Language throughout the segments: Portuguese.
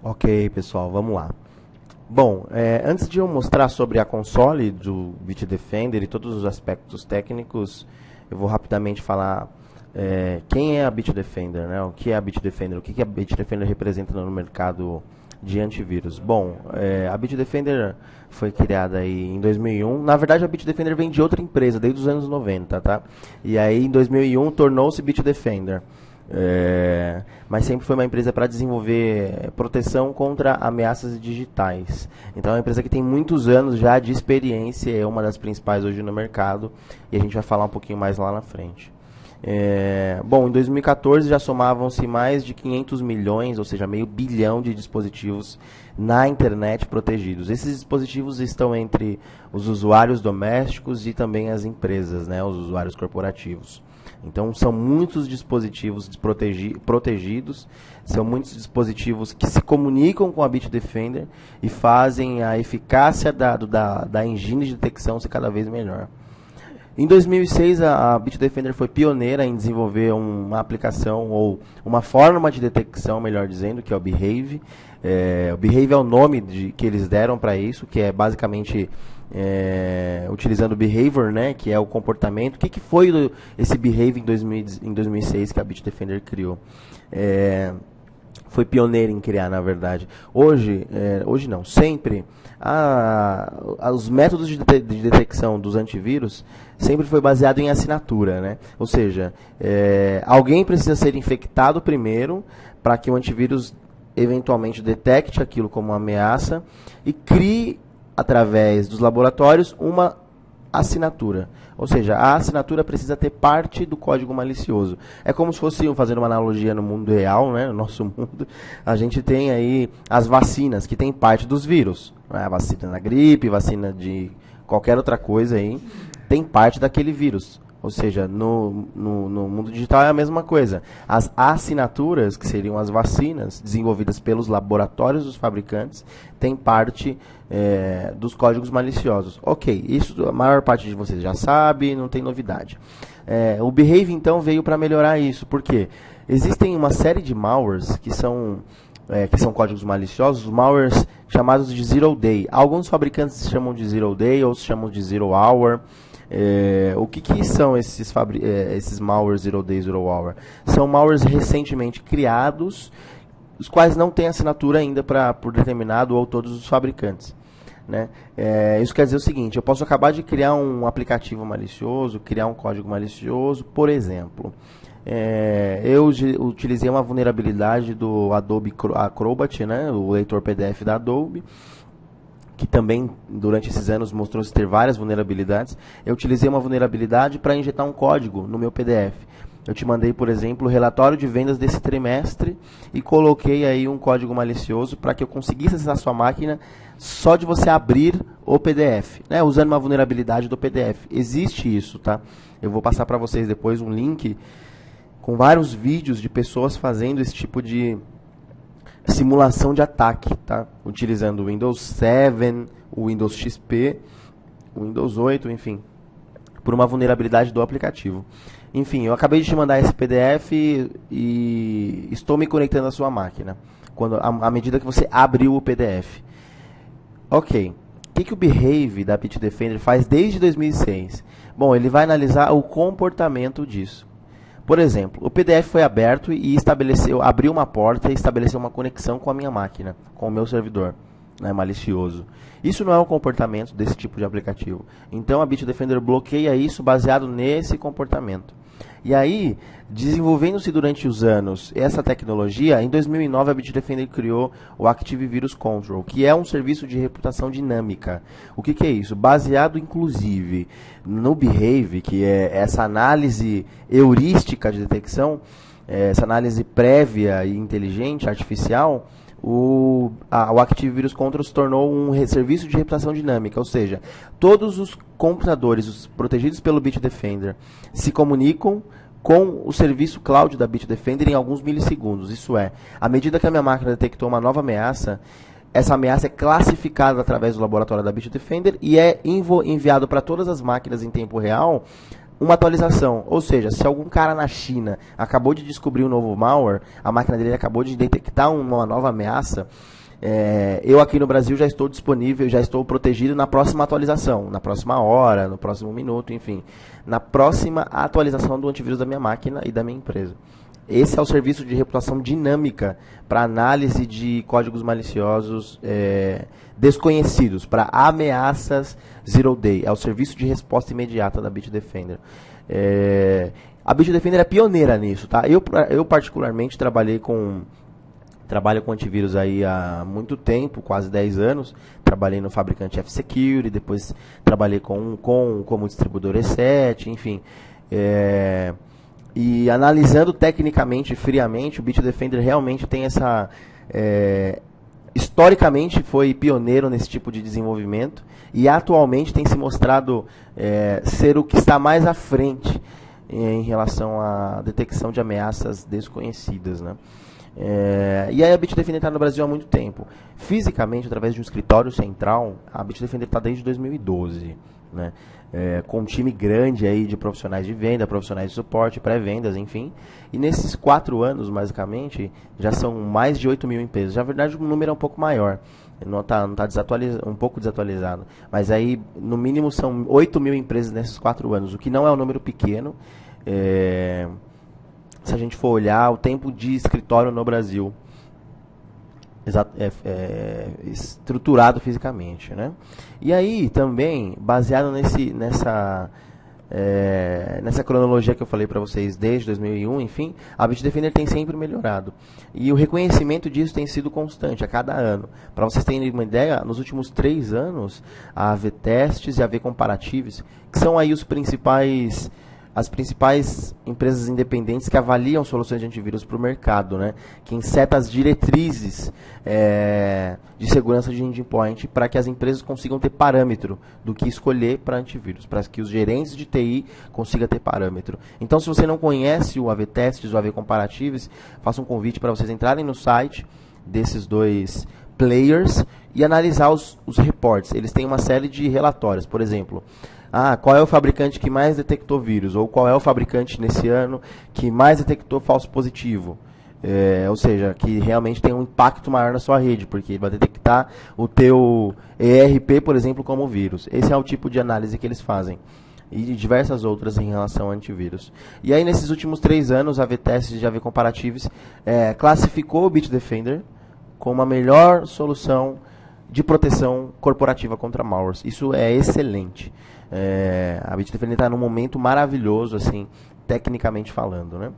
Ok, pessoal, vamos lá. Bom, antes de eu mostrar sobre a console do Bitdefender e todos os aspectos técnicos, eu vou rapidamente falar quem é a Bitdefender, né? O que é a Bitdefender, o que a Bitdefender representa no mercado de antivírus. Bom, a Bitdefender foi criada aí em 2001. Na verdade, a Bitdefender vem de outra empresa, desde os anos 90, tá? E aí, em 2001, tornou-se Bitdefender. Mas sempre foi uma empresa para desenvolver proteção contra ameaças digitais. Então é uma empresa que tem muitos anos já de experiência, é uma das principais hoje no mercado, e a gente vai falar um pouquinho mais lá na frente. Bom, em 2014 já somavam-se mais de 500 milhões, ou seja, meio bilhão de dispositivos na internet protegidos. Esses dispositivos estão entre os usuários domésticos e também as empresas, né, os usuários corporativos. Então, são muitos dispositivos protegidos, são muitos dispositivos que se comunicam com a Bitdefender e fazem a eficácia da engine de detecção ser cada vez melhor. Em 2006, a Bitdefender foi pioneira em desenvolver uma aplicação, ou uma forma de detecção, melhor dizendo, que é o Behave. O Behave é o nome que eles deram para isso, que é basicamente utilizando o Behavior, né, que é o comportamento. O que foi esse Behave em 2006 que a Bitdefender criou? Foi pioneira em criar, na verdade. Hoje não, sempre, os métodos de detecção dos antivírus sempre foi baseado em assinatura, né? Ou seja, alguém precisa ser infectado primeiro para que o antivírus eventualmente detecte aquilo como uma ameaça e crie, através dos laboratórios, uma assinatura. Ou seja, a assinatura precisa ter parte do código malicioso. É como se fosse, fazendo uma analogia no mundo real, né, no nosso mundo, a gente tem aí as vacinas, que tem parte dos vírus. Né, a vacina da gripe, vacina de qualquer outra coisa aí, tem parte daquele vírus. Ou seja, no mundo digital é a mesma coisa. As assinaturas, que seriam as vacinas desenvolvidas pelos laboratórios dos fabricantes, têm parte dos códigos maliciosos. Ok, isso a maior parte de vocês já sabe, não tem novidade. O Behave, então, veio para melhorar isso. Por quê? Existem uma série de malwares que são códigos maliciosos, malwares chamados de Zero Day. Alguns fabricantes chamam de Zero Day, outros chamam de Zero Hour. O que são esses malwares Zero Day, Zero Hour? São malwares recentemente criados, os quais não têm assinatura ainda por determinado ou todos os fabricantes. Né? Isso quer dizer o seguinte: eu posso acabar de criar um aplicativo malicioso, criar um código malicioso, por exemplo. Eu utilizei uma vulnerabilidade do Adobe Acrobat, né, o leitor PDF da Adobe, que também, durante esses anos, mostrou-se ter várias vulnerabilidades. Eu utilizei uma vulnerabilidade para injetar um código no meu PDF. Eu te mandei, por exemplo, o relatório de vendas desse trimestre e coloquei aí um código malicioso para que eu conseguisse acessar a sua máquina só de você abrir o PDF, né, usando uma vulnerabilidade do PDF. Existe isso, tá? Eu vou passar para vocês depois um link com vários vídeos de pessoas fazendo esse tipo de simulação de ataque, tá? Utilizando o Windows 7, o Windows XP, o Windows 8, enfim, por uma vulnerabilidade do aplicativo. Enfim, eu acabei de te mandar esse PDF e estou me conectando à sua máquina, à medida que você abriu o PDF. Ok, o que o Behave da Bitdefender faz desde 2006? Bom, ele vai analisar o comportamento disso. Por exemplo, o PDF foi aberto e abriu uma porta e estabeleceu uma conexão com a minha máquina, com o meu servidor, né, malicioso. Isso não é o comportamento desse tipo de aplicativo. Então a Bitdefender bloqueia isso baseado nesse comportamento. E aí, desenvolvendo-se durante os anos essa tecnologia, em 2009 a Bitdefender criou o Active Virus Control, que é um serviço de reputação dinâmica. O que é isso? Baseado, inclusive, no Behave, que é essa análise heurística de detecção, essa análise prévia e inteligente, artificial. O Active Virus Control se tornou um serviço de reputação dinâmica, ou seja, todos os computadores protegidos pelo Bitdefender se comunicam com o serviço cloud da Bitdefender em alguns milissegundos. Isso é, à medida que a minha máquina detectou uma nova ameaça, essa ameaça é classificada através do laboratório da Bitdefender e é enviado para todas as máquinas em tempo real uma atualização. Ou seja, se algum cara na China acabou de descobrir um novo malware, a máquina dele acabou de detectar uma nova ameaça, eu aqui no Brasil já estou disponível, já estou protegido na próxima atualização, na próxima hora, no próximo minuto, enfim, na próxima atualização do antivírus da minha máquina e da minha empresa. Esse é o serviço de reputação dinâmica para análise de códigos maliciosos desconhecidos, para ameaças Zero Day. É o serviço de resposta imediata da Bitdefender. A Bitdefender é pioneira nisso, tá? Eu particularmente trabalho com antivírus aí há muito tempo, quase 10 anos. Trabalhei no fabricante F-Security, depois trabalhei como distribuidor E7, enfim. E analisando tecnicamente, friamente, o Bitdefender realmente tem essa... historicamente foi pioneiro nesse tipo de desenvolvimento e atualmente tem se mostrado ser o que está mais à frente em relação à detecção de ameaças desconhecidas, né? E aí a Bitdefender está no Brasil há muito tempo. Fisicamente, através de um escritório central, a Bitdefender está desde 2012, né? Com um time grande aí de profissionais de venda, profissionais de suporte, pré-vendas, enfim. E nesses 4 anos, basicamente, já são mais de 8 mil empresas. Na verdade, o número é um pouco maior. Não tá um pouco desatualizado. Mas aí, no mínimo, são 8 mil empresas nesses 4 anos, o que não é um número pequeno. Se a gente for olhar o tempo de escritório no Brasil, estruturado fisicamente, né? E aí também, baseado nessa cronologia que eu falei para vocês desde 2001, enfim, a Bitdefender tem sempre melhorado. E o reconhecimento disso tem sido constante a cada ano. Para vocês terem uma ideia, nos últimos 3 anos, a AV-Testes e a AV-Comparativos, que são aí as principais empresas independentes que avaliam soluções de antivírus para o mercado, né? Que insetam as diretrizes de segurança de endpoint para que as empresas consigam ter parâmetro do que escolher para antivírus, para que os gerentes de TI consigam ter parâmetro. Então, se você não conhece o AV-Testes ou o AV-Comparativos, faço um convite para vocês entrarem no site desses 2 players e analisar os reportes. Eles têm uma série de relatórios, por exemplo... qual é o fabricante que mais detectou vírus? Ou qual é o fabricante nesse ano que mais detectou falso positivo? Ou seja, que realmente tem um impacto maior na sua rede, porque ele vai detectar o teu ERP, por exemplo, como vírus. Esse é o tipo de análise que eles fazem. E diversas outras em relação ao antivírus. E aí, nesses últimos 3 anos, a AV-Testes e a AV-Comparativos classificou o Bitdefender como a melhor solução de proteção corporativa contra malwares. Isso é excelente. A Bitdefender está num momento maravilhoso, assim, tecnicamente falando, né?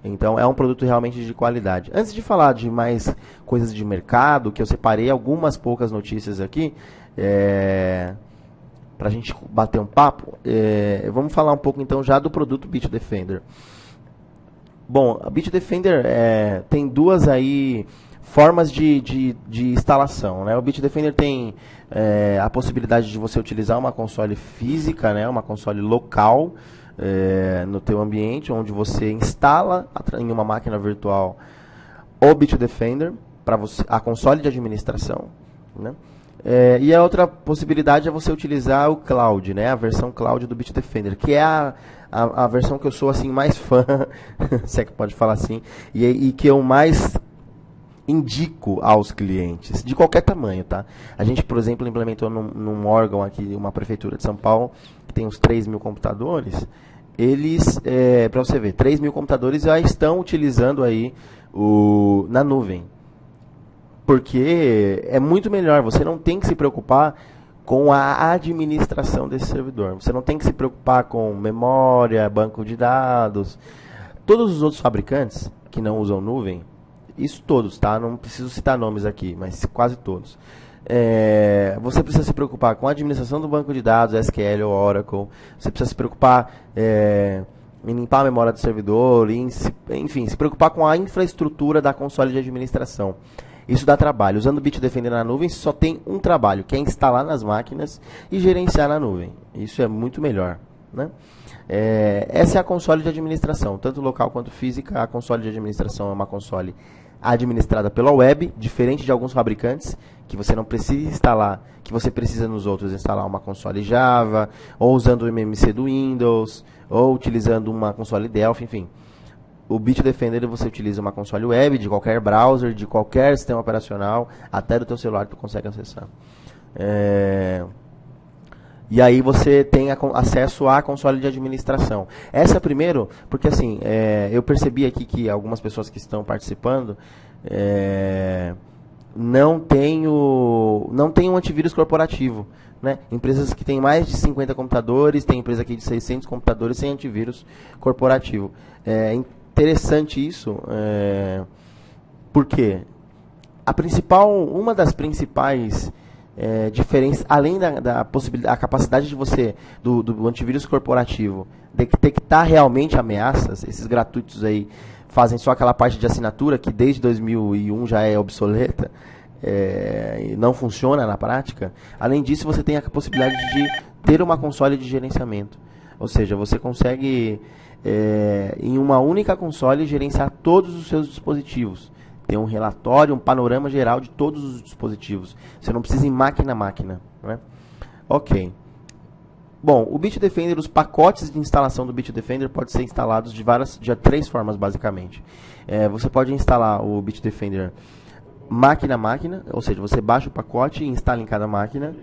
Então, é um produto realmente de qualidade. Antes de falar de mais coisas de mercado, que eu separei algumas poucas notícias aqui, para a gente bater um papo, vamos falar um pouco, então, já do produto Bitdefender. Bom, a Bitdefender tem 2 aí... formas de instalação, né? O Bitdefender tem a possibilidade de você utilizar uma console física, né? Uma console local no teu ambiente, onde você instala em uma máquina virtual o Bitdefender, para a console de administração, né? E a outra possibilidade é você utilizar o cloud, né? A versão cloud do Bitdefender, que é a versão que eu sou assim mais fã, se é que pode falar assim, e que eu mais indico aos clientes, de qualquer tamanho, tá? A gente, por exemplo, implementou num órgão aqui, uma prefeitura de São Paulo, que tem uns 3 mil computadores. Eles, para você ver, 3 mil computadores já estão utilizando aí na nuvem. Porque é muito melhor, você não tem que se preocupar com a administração desse servidor. Você não tem que se preocupar com memória, banco de dados. Todos os outros fabricantes que não usam nuvem, isso todos, tá? Não preciso citar nomes aqui, mas quase todos. Você precisa se preocupar com a administração do banco de dados, SQL ou Oracle. Você precisa se preocupar em limpar a memória do servidor, enfim, se preocupar com a infraestrutura da console de administração. Isso dá trabalho. Usando o Bitdefender na nuvem, só tem um trabalho, que é instalar nas máquinas e gerenciar na nuvem. Isso é muito melhor, né? Essa é a console de administração, tanto local quanto física. A console de administração é uma console administrada pela web, diferente de alguns fabricantes, que você não precisa instalar, que você precisa nos outros instalar uma console Java, ou usando o MMC do Windows, ou utilizando uma console Delphi, enfim. O Bitdefender você utiliza uma console web, de qualquer browser, de qualquer sistema operacional, até do teu celular tu consegue acessar. E aí você tem acesso à console de administração. Essa primeiro, porque assim, eu percebi aqui que algumas pessoas que estão participando não tem um antivírus corporativo. Né? Empresas que têm mais de 50 computadores, tem empresa aqui de 600 computadores sem antivírus corporativo. É interessante isso, porque uma das principais diferenças, além da possibilidade, a capacidade de você, do antivírus corporativo, detectar realmente ameaças, esses gratuitos aí fazem só aquela parte de assinatura que desde 2001 já é obsoleta, e não funciona na prática. Além disso, você tem a possibilidade de ter uma console de gerenciamento. Ou seja, você consegue, em uma única console, gerenciar todos os seus dispositivos. Tem um relatório, um panorama geral de todos os dispositivos. Você não precisa ir máquina a máquina. Né? Ok. Bom, o Bitdefender, os pacotes de instalação do Bitdefender podem ser instalados de 3 formas, basicamente. Você pode instalar o Bitdefender máquina a máquina, ou seja, você baixa o pacote e instala em cada máquina.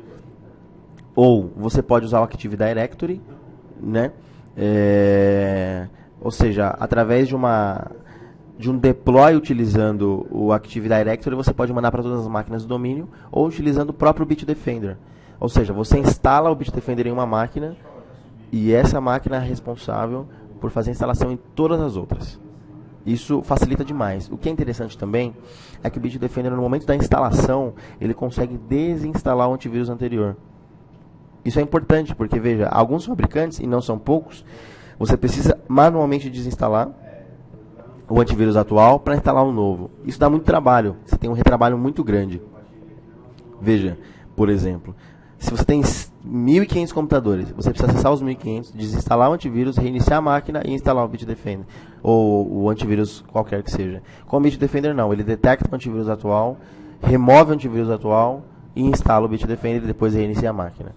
Ou você pode usar o Active Directory, né? Ou seja, através de um deploy utilizando o Active Directory, você pode mandar para todas as máquinas do domínio, ou utilizando o próprio Bitdefender. Ou seja, você instala o Bitdefender em uma máquina, e essa máquina é responsável por fazer a instalação em todas as outras. Isso facilita demais. O que é interessante também é que o Bitdefender, no momento da instalação, ele consegue desinstalar o antivírus anterior. Isso é importante, porque, veja, alguns fabricantes, e não são poucos, você precisa manualmente desinstalar o antivírus atual para instalar um novo. Isso dá muito trabalho, você tem um retrabalho muito grande. Veja, por exemplo, se você tem 1.500 computadores, você precisa acessar os 1.500, desinstalar o antivírus, reiniciar a máquina e instalar o Bitdefender, ou o antivírus qualquer que seja. Com o Bitdefender não, ele detecta o antivírus atual, remove o antivírus atual e instala o Bitdefender e depois reinicia a máquina.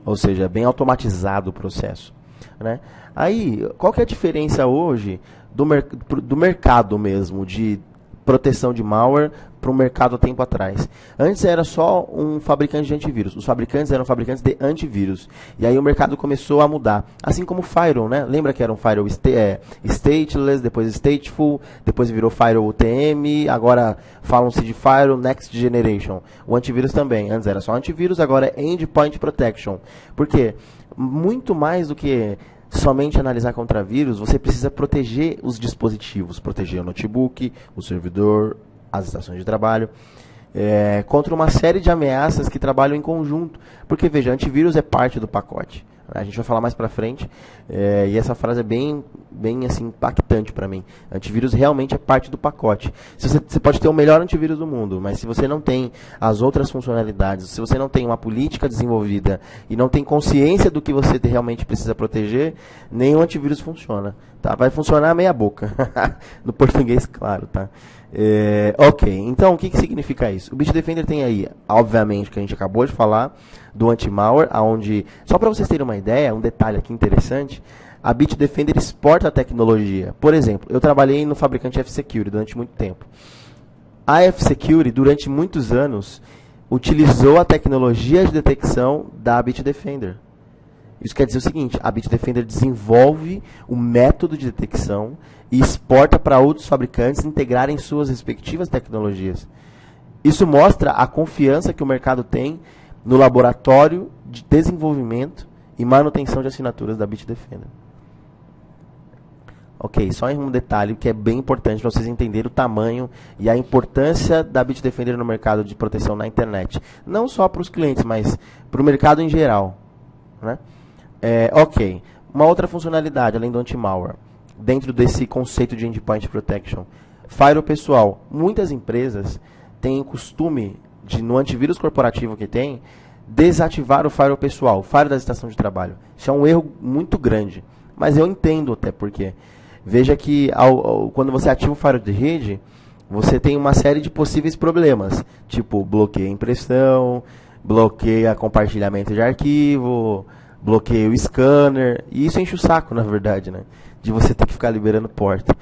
Ou seja, é bem automatizado o processo. Né? Aí, qual que é a diferença hoje do mercado mesmo, de proteção de malware, para o mercado há tempo atrás? Antes era só um fabricante de antivírus. Os fabricantes eram fabricantes de antivírus. E aí o mercado começou a mudar. Assim como o Firewall, né? Lembra que era um Firewall stateless, depois stateful, depois virou Firewall UTM, agora falam-se de Firewall Next Generation. O antivírus também. Antes era só antivírus, agora é Endpoint Protection. Por quê? Muito mais do que somente analisar contra vírus, você precisa proteger os dispositivos, proteger o notebook, o servidor, as estações de trabalho, contra uma série de ameaças que trabalham em conjunto. Porque, veja, antivírus é parte do pacote. A gente vai falar mais pra frente, e essa frase é bem assim, impactante para mim. Antivírus realmente é parte do pacote. Você pode ter o melhor antivírus do mundo, mas se você não tem as outras funcionalidades, se você não tem uma política desenvolvida e não tem consciência do que você realmente precisa proteger, nenhum antivírus funciona. Tá? Vai funcionar meia boca. No português, claro. Tá? Ok, então o que significa isso? O Bitdefender tem aí, obviamente, que a gente acabou de falar, do anti-malware, onde, só para vocês terem uma ideia, um detalhe aqui interessante, a Bitdefender exporta a tecnologia. Por exemplo, eu trabalhei no fabricante F-Security durante muito tempo. A F-Security, durante muitos anos, utilizou a tecnologia de detecção da Bitdefender. Isso quer dizer o seguinte, a Bitdefender desenvolve o método de detecção e exporta para outros fabricantes integrarem suas respectivas tecnologias. Isso mostra a confiança que o mercado tem no laboratório de desenvolvimento e manutenção de assinaturas da Bitdefender. Ok, só um detalhe que é bem importante para vocês entenderem o tamanho e a importância da Bitdefender no mercado de proteção na internet. Não só para os clientes, mas para o mercado em geral. Né? Ok, uma outra funcionalidade, além do anti-malware, dentro desse conceito de Endpoint Protection. Firewall pessoal. Muitas empresas têm o costume de, no antivírus corporativo que tem, desativar o firewall pessoal, o firewall da estação de trabalho. Isso é um erro muito grande, mas eu entendo até porque. Veja que quando você ativa o firewall de rede, você tem uma série de possíveis problemas, tipo bloqueia a impressão, bloqueia compartilhamento de arquivo, bloqueia o scanner, e isso enche o saco, na verdade, né? De você ter que ficar liberando porta.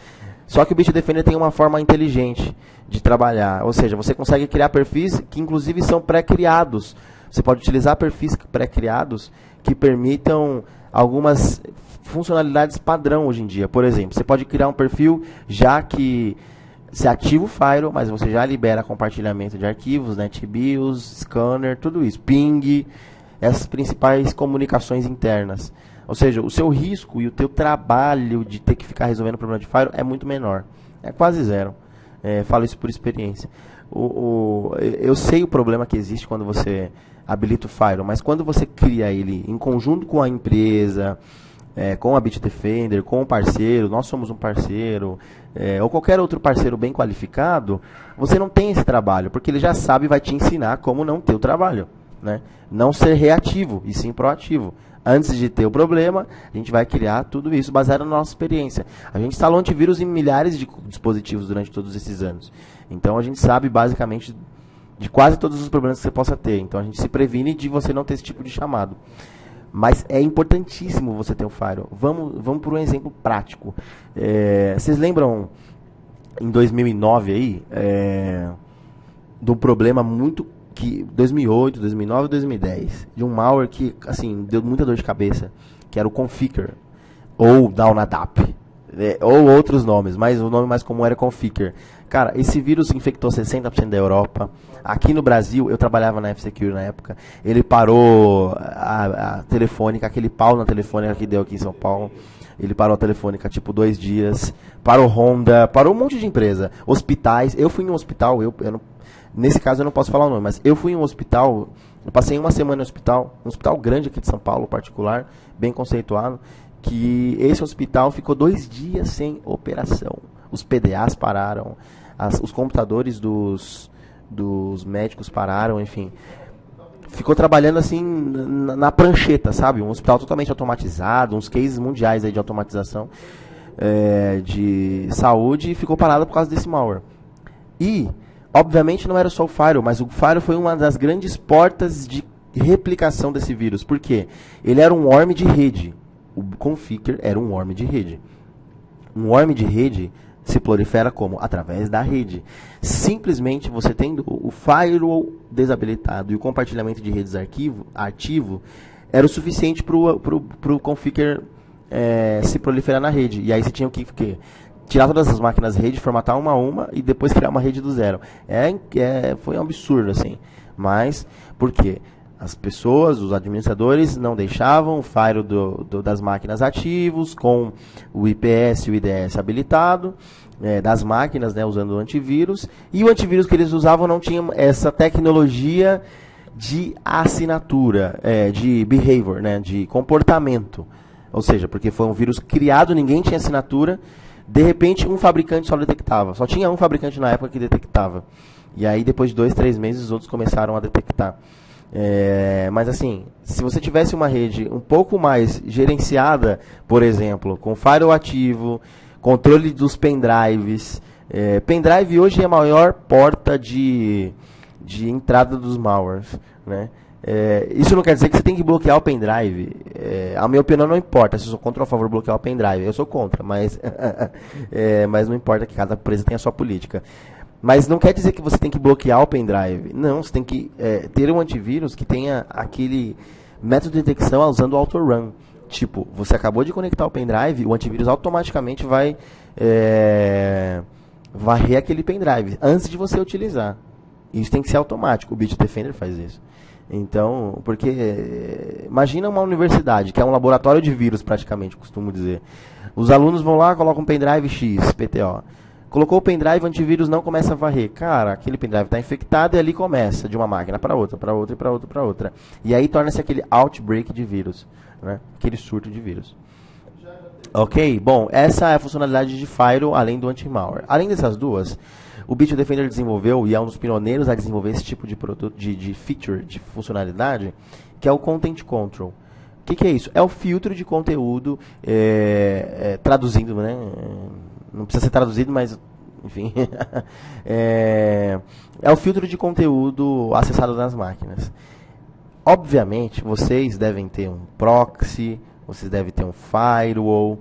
Só que o Bitdefender tem uma forma inteligente de trabalhar, ou seja, você consegue criar perfis que inclusive são pré-criados. Você pode utilizar perfis pré-criados que permitam algumas funcionalidades padrão hoje em dia. Por exemplo, você pode criar um perfil já que você ativa o Firewall, mas você já libera compartilhamento de arquivos, NetBIOS, scanner, tudo isso, ping, essas principais comunicações internas. Ou seja, o seu risco e o teu trabalho de ter que ficar resolvendo o problema de Firewall é muito menor. É quase zero. Falo isso por experiência. Eu sei o problema que existe quando você habilita o Firewall, mas quando você cria ele em conjunto com a empresa, com a Bitdefender, com o parceiro, nós somos um parceiro, ou qualquer outro parceiro bem qualificado, você não tem esse trabalho, porque ele já sabe e vai te ensinar como não ter o trabalho, né? Não ser reativo, e sim proativo. Antes de ter o problema, a gente vai criar tudo isso baseado na nossa experiência. A gente instalou antivírus em milhares de dispositivos durante todos esses anos. Então a gente sabe basicamente de quase todos os problemas que você possa ter. Então a gente se previne de você não ter esse tipo de chamado. Mas é importantíssimo você ter um Firewall. Vamos por um exemplo prático. Vocês lembram, em 2009, aí, de um problema muito... 2008, 2009 e 2010, de um malware que, assim, deu muita dor de cabeça, que era o Conficker, ou DownAdapt, ou outros nomes, mas o nome mais comum era Conficker. Cara, esse vírus infectou 60% da Europa. Aqui no Brasil, eu trabalhava na F-Secure na época, ele parou a Telefônica, aquele pau na Telefônica que deu aqui em São Paulo. Ele parou a Telefônica, tipo, 2 dias, parou Honda, parou um monte de empresa, hospitais. Eu fui em um hospital, eu não... Nesse caso eu não posso falar o nome, mas eu fui em um hospital, eu passei uma semana no hospital, um hospital grande aqui de São Paulo, particular, bem conceituado, que esse hospital ficou 2 dias sem operação. Os PDAs pararam, os computadores dos médicos pararam, enfim. Ficou trabalhando assim na prancheta, sabe? Um hospital totalmente automatizado, uns cases mundiais aí de automatização de saúde, e ficou parado por causa desse malware. E... obviamente não era só o Firewall, mas o Firewall foi uma das grandes portas de replicação desse vírus. Por quê? Ele era um worm de rede. O Conficker era um worm de rede. Um worm de rede se prolifera como? Através da rede. Simplesmente você tendo o Firewall desabilitado e o compartilhamento de redes ativo, era o suficiente para o Conficker se proliferar na rede. E aí você tinha o que tirar todas as máquinas rede, formatar uma a uma e depois criar uma rede do zero. Foi um absurdo, assim. Mas, por quê? As pessoas, os administradores, não deixavam o firewall das máquinas ativos, com o IPS e o IDS habilitado, das máquinas, né, usando o antivírus. E o antivírus que eles usavam não tinha essa tecnologia de assinatura, de behavior, né, de comportamento. Ou seja, porque foi um vírus criado, ninguém tinha assinatura. De repente, um fabricante só detectava. Só tinha um fabricante na época que detectava. E aí, depois de 2, 3 meses, os outros começaram a detectar. Mas assim, se você tivesse uma rede um pouco mais gerenciada, por exemplo, com firewall ativo, controle dos pendrives. Pendrive hoje é a maior porta de entrada dos malwares, né? Isso não quer dizer que você tem que bloquear o pendrive. A minha opinião não importa se eu sou contra ou a favor de bloquear o pendrive. Eu sou contra, mas, mas não importa que cada empresa tenha a sua política. Mas não quer dizer que você tem que bloquear o pendrive. Não, você tem que ter um antivírus que tenha aquele método de detecção usando o autorun. Tipo, você acabou de conectar o pendrive, o antivírus automaticamente vai varrer aquele pendrive antes de você utilizar. Isso tem que ser automático. O Bitdefender faz isso. Então, porque imagina uma universidade, que é um laboratório de vírus praticamente, costumo dizer. Os alunos vão lá, colocam um pendrive X, PTO. Colocou o pendrive, o antivírus não começa a varrer. Cara, aquele pendrive está infectado e ali começa, de uma máquina para outra, para outra e para outra, para outra. E aí torna-se aquele outbreak de vírus, né? Aquele surto de vírus. Ok? Bom, essa é a funcionalidade de Firewall, além do anti-malware. Além dessas duas, o Bitdefender desenvolveu, e é um dos pioneiros a desenvolver esse tipo de produto, de feature, de funcionalidade, que é o Content Control. O que é isso? É o filtro de conteúdo, traduzindo, né? Não precisa ser traduzido, mas enfim. É o filtro de conteúdo acessado nas máquinas. Obviamente, vocês devem ter um proxy, vocês devem ter um firewall,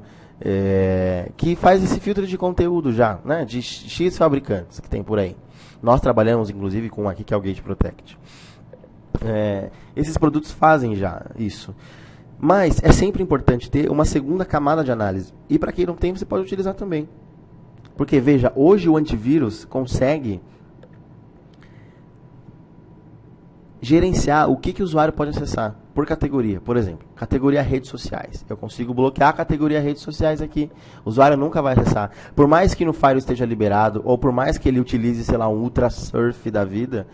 que faz esse filtro de conteúdo já, né, de X fabricantes que tem por aí. Nós trabalhamos, inclusive, com um aqui que é o Gate Protect. Esses produtos fazem já isso. Mas é sempre importante ter uma segunda camada de análise. E para quem não tem, você pode utilizar também. Porque, veja, hoje o antivírus consegue gerenciar o que o usuário pode acessar por categoria. Por exemplo, categoria redes sociais. Eu consigo bloquear a categoria redes sociais aqui. O usuário nunca vai acessar. Por mais que no Firewall esteja liberado, ou por mais que ele utilize, sei lá, um Ultra Surf da vida,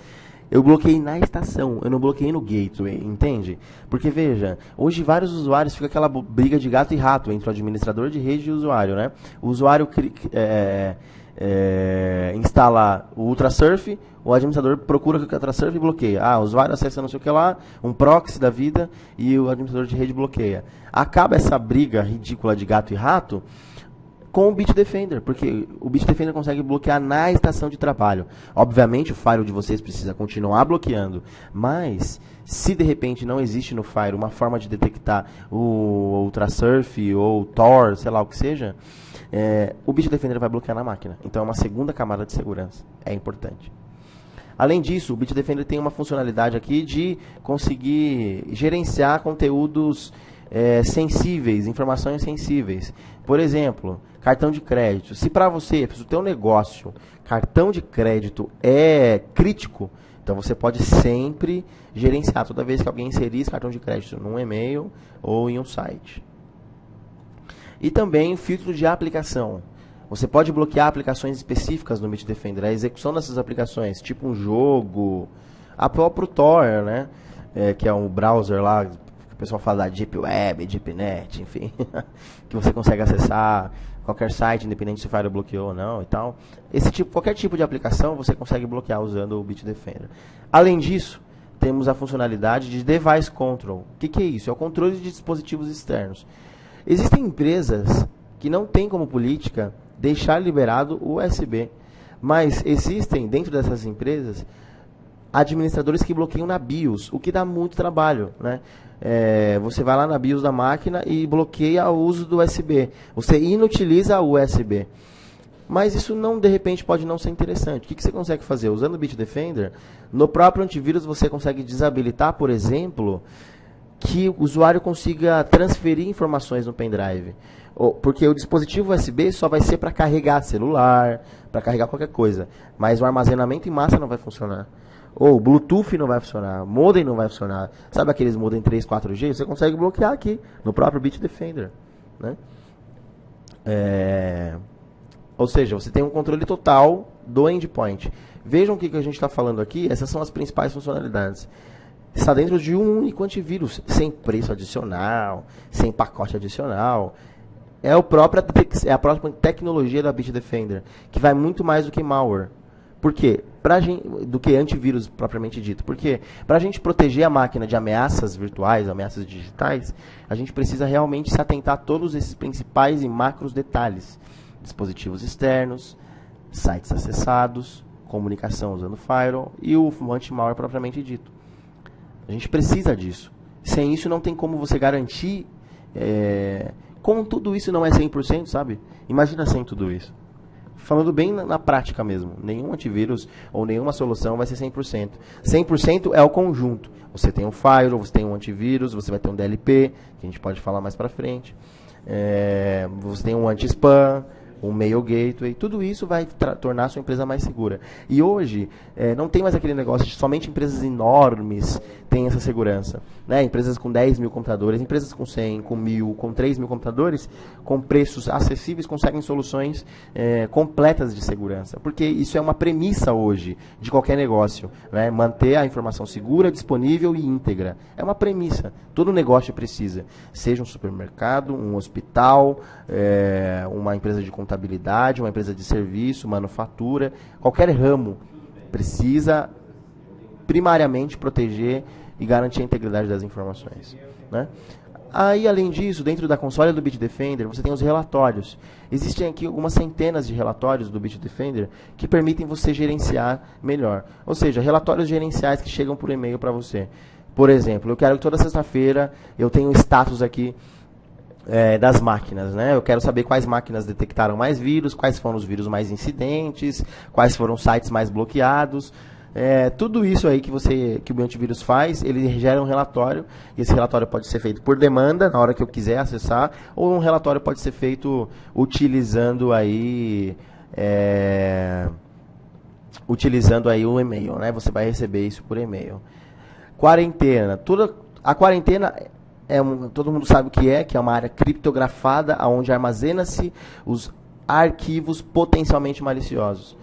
eu bloqueei na estação, eu não bloqueei no gateway, entende? Porque, veja, hoje vários usuários fica aquela briga de gato e rato entre o administrador de rede e o usuário, né? O usuário instala o Ultrasurf, o administrador procura o Ultrasurf e bloqueia. O usuário acessa não sei o que lá, um proxy da vida, e o administrador de rede bloqueia. Acaba essa briga ridícula de gato e rato com o Bitdefender, porque o Bitdefender consegue bloquear na estação de trabalho. Obviamente o firewall de vocês precisa continuar bloqueando, mas se de repente não existe no firewall uma forma de detectar o Ultrasurf ou o Tor, sei lá o que seja, o Bitdefender vai bloquear na máquina. Então é uma segunda camada de segurança, é importante. Além disso, o Bitdefender tem uma funcionalidade aqui de conseguir gerenciar conteúdos sensíveis, informações sensíveis. Por exemplo, cartão de crédito. Se para você, para o teu negócio, cartão de crédito é crítico, então você pode sempre gerenciar toda vez que alguém inserir esse cartão de crédito num e-mail ou em um site. E também filtro de aplicação. Você pode bloquear aplicações específicas no Bitdefender, a execução dessas aplicações, tipo um jogo, a próprio Tor, né? Que é um browser lá, o pessoal fala da Deep Web, Deep Net, enfim, que você consegue acessar qualquer site, independente se o firewall bloqueou ou não e tal. Qualquer tipo de aplicação você consegue bloquear usando o Bitdefender. Além disso, temos a funcionalidade de Device Control. O que é isso? É o controle de dispositivos externos. Existem empresas que não têm como política deixar liberado o USB, mas existem dentro dessas empresas administradores que bloqueiam na BIOS, o que dá muito trabalho, né? Você vai lá na BIOS da máquina e bloqueia o uso do USB. Você inutiliza o USB. Mas isso não, de repente, pode não ser interessante. O que você consegue fazer? Usando o Bitdefender, no próprio antivírus você consegue desabilitar, por exemplo, que o usuário consiga transferir informações no pendrive. Porque o dispositivo USB só vai ser para carregar celular, para carregar qualquer coisa. Mas o armazenamento em massa não vai funcionar. Ou Bluetooth não vai funcionar, modem não vai funcionar. Sabe aqueles modem 3, 4G? Você consegue bloquear aqui, no próprio Bitdefender, né? Ou seja, você tem um controle total do endpoint. Vejam o que a gente está falando aqui. Essas são as principais funcionalidades. Está dentro de um único antivírus, sem preço adicional, sem pacote adicional. É a própria tecnologia da Bitdefender, que vai muito mais do que malware. Por quê? Do que antivírus propriamente dito. Porque para a gente proteger a máquina de ameaças virtuais, ameaças digitais, a gente precisa realmente se atentar a todos esses principais e macros detalhes. Dispositivos externos, sites acessados, comunicação usando firewall e o anti-malware propriamente dito. A gente precisa disso. Sem isso não tem como você garantir... Como tudo isso não é 100%, sabe? Imagina sem tudo isso. Falando bem na prática mesmo. Nenhum antivírus ou nenhuma solução vai ser 100%. 100% é o conjunto. Você tem um firewall, você tem um antivírus, você vai ter um DLP, que a gente pode falar mais pra frente. Você tem um anti-spam, um mail gateway. Tudo isso vai tornar a sua empresa mais segura. E hoje, não tem mais aquele negócio de somente empresas enormes têm essa segurança. Né? Empresas com 10 mil computadores, empresas com 100, com 1000, com 3 mil computadores, com preços acessíveis, conseguem soluções completas de segurança. Porque isso é uma premissa hoje de qualquer negócio. Né? Manter a informação segura, disponível e íntegra. É uma premissa. Todo negócio precisa. Seja um supermercado, um hospital, uma empresa de contabilidade, uma empresa de serviço, manufatura, qualquer ramo precisa primariamente proteger e garantir a integridade das informações. Né? Aí, além disso, dentro da console do Bitdefender, você tem os relatórios. Existem aqui algumas centenas de relatórios do Bitdefender que permitem você gerenciar melhor. Ou seja, relatórios gerenciais que chegam por e-mail para você. Por exemplo, eu quero que toda sexta-feira eu tenha um status aqui das máquinas, né? Eu quero saber quais máquinas detectaram mais vírus, quais foram os vírus mais incidentes, quais foram os sites mais bloqueados. Tudo isso aí que o meu antivírus faz, ele gera um relatório, e esse relatório pode ser feito por demanda, na hora que eu quiser acessar, ou um relatório pode ser feito utilizando aí o e-mail, né? Você vai receber isso por e-mail. Quarentena. A quarentena todo mundo sabe o que é uma área criptografada, onde armazena-se os arquivos potencialmente maliciosos.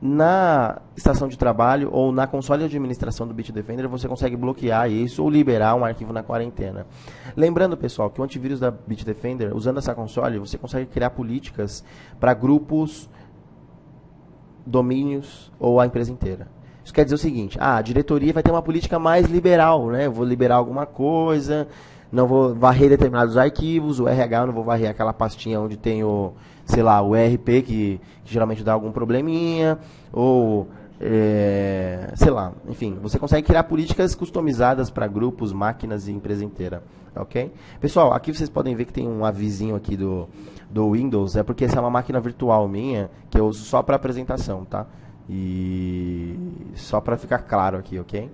Na estação de trabalho ou na console de administração do Bitdefender, você consegue bloquear isso ou liberar um arquivo na quarentena. Lembrando, pessoal, que o antivírus da Bitdefender, usando essa console, você consegue criar políticas para grupos, domínios ou a empresa inteira. Isso quer dizer o seguinte, a diretoria vai ter uma política mais liberal, né? Eu vou liberar alguma coisa, não vou varrer determinados arquivos, o RH eu não vou varrer aquela pastinha onde tem o ERP, que geralmente dá algum probleminha, ou, enfim, você consegue criar políticas customizadas para grupos, máquinas e empresa inteira, ok? Pessoal, aqui vocês podem ver que tem um avisinho aqui do Windows, porque essa é uma máquina virtual minha, que eu uso só para apresentação, tá? E só para ficar claro aqui, ok?